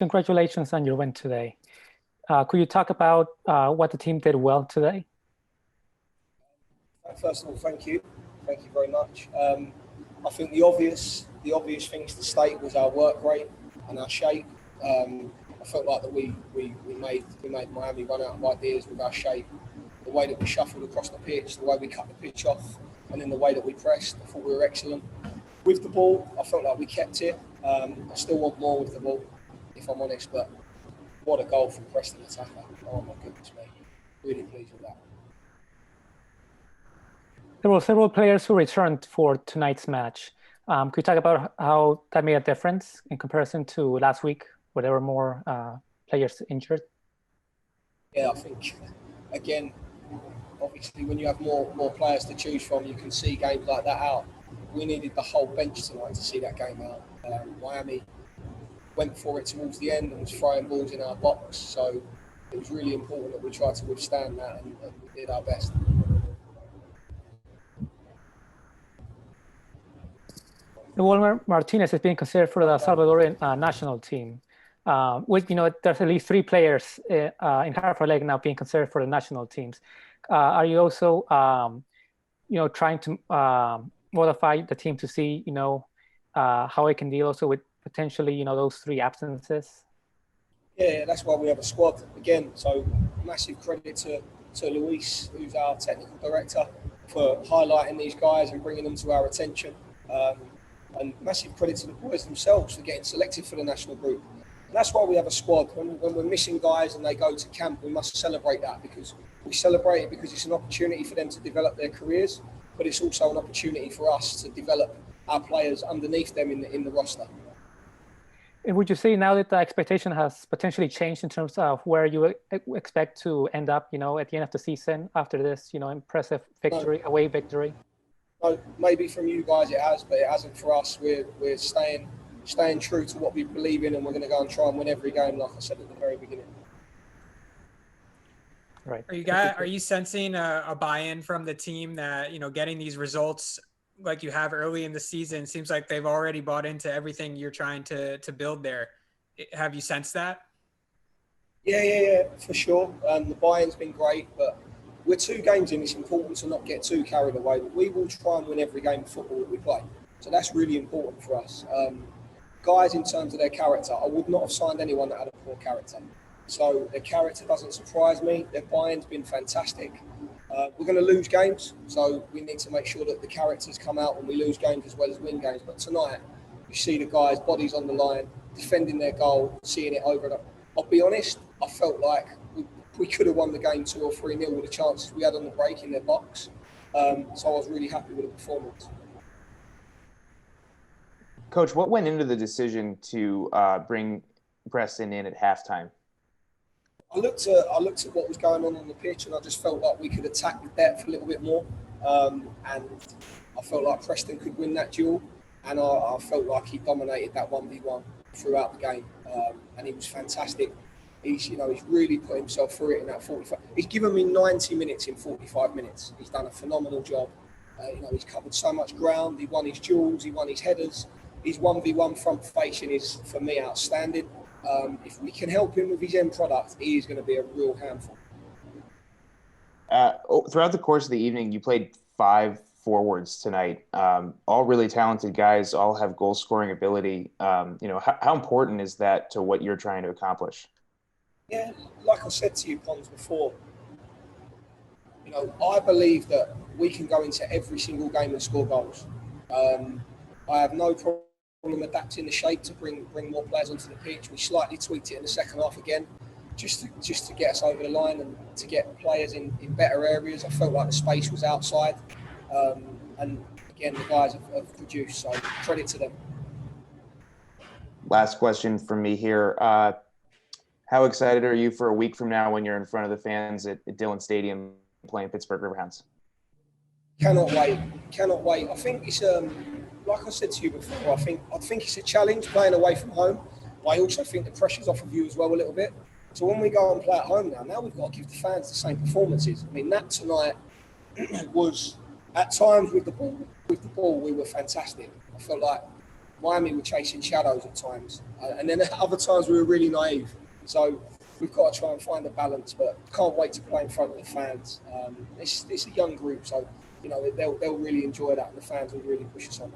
Congratulations on your win today. Could you talk about what the team did well today? First of all, thank you. Thank you very much. I think the obvious things to state was our work rate and our shape. I felt like that we made Miami run out of ideas with our shape, the way that we shuffled across the pitch, the way we cut the pitch off, and then the way that we pressed. I thought we were excellent. With the ball, I felt like we kept it. I still want more with the ball, if I'm honest, but what a goal from Preston attacker. Oh my goodness me. Really pleased with that. There were several players who returned for tonight's match. Could you talk about how that made a difference in comparison to last week, where there were more players injured? Yeah, I think, again, obviously when you have more players to choose from, you can see games like that out. We needed the whole bench tonight to see that game out. Miami went for it towards the end and was throwing balls in our box, so it was really important that we tried to withstand that, and we did our best. Walmer Martinez is being considered for the Salvadorian national team. There's at least 3 players in Hartford Lake now being considered for the national teams. Are you also, trying to modify the team to see, how it can deal also with potentially, those 3 absences? Yeah, that's why we have a squad again. So massive credit to Luis, who's our technical director, for highlighting these guys and bringing them to our attention. And massive credit to the boys themselves for getting selected for the national group. And that's why we have a squad. When we're missing guys and they go to camp, we must celebrate that, because we celebrate it because it's an opportunity for them to develop their careers, but it's also an opportunity for us to develop our players underneath them in the roster. And would you say now that the expectation has potentially changed in terms of where you expect to end up, at the end of the season after this, impressive victory, away victory? No, maybe from you guys it has, but it hasn't for us. We're staying true to what we believe in, and we're going to go and try and win every game, like I said at the very beginning. Right. Are you sensing a buy-in from the team that, getting these results like you have early in the season, seems like they've already bought into everything you're trying to build there? Have you sensed that? Yeah, for sure. The buy-in's been great, but we're 2 games in. It's important to not get too carried away, but we will try and win every game of football that we play. So that's really important for us. Guys, in terms of their character, I would not have signed anyone that had a poor character. So their character doesn't surprise me. Their buy-in's been fantastic. We're going to lose games, so we need to make sure that the characters come out when we lose games as well as win games. But tonight, you see the guys, bodies on the line, defending their goal, seeing it over. I'll be honest, I felt like we could have won the game 2 or 3-0 with the chances we had on the break in their box. So I was really happy with the performance. Coach, what went into the decision to bring Preston in at halftime? I looked at what was going on the pitch, and I just felt like we could attack the depth a little bit more. And I felt like Preston could win that duel, and I felt like he dominated that 1v1 throughout the game, and he was fantastic. He's really put himself through it in that 45. He's given me 90 minutes in 45 minutes. He's done a phenomenal job. He's covered so much ground. He won his duels. He won his headers. His 1v1 front facing is, for me, outstanding. If we can help him with his end product, he is going to be a real handful. Throughout the course of the evening, you played 5 forwards tonight. All really talented guys, all have goal-scoring ability. How important is that to what you're trying to accomplish? Yeah, like I said to you, Pons, before, I believe that we can go into every single game and score goals. I have no problem adapting the shape to bring more players onto the pitch. We slightly tweaked it in the second half again, just to get us over the line and to get players in better areas. I felt like the space was outside. And again, the guys have produced, so credit to them. Last question from me here. How excited are you for a week from now when you're in front of the fans at Dillon Stadium playing Pittsburgh Riverhounds? Cannot wait. I think it's like I said to you before. I think it's a challenge playing away from home. But I also think the pressure's off of you as well a little bit. So when we go and play at home now we've got to give the fans the same performances. I mean, that tonight was, at times with the ball we were fantastic. I felt like Miami were chasing shadows at times, and then at other times we were really naive. So we've got to try and find a balance, but can't wait to play in front of the fans. It's a young group, so they'll really enjoy that, and the fans will really push us on.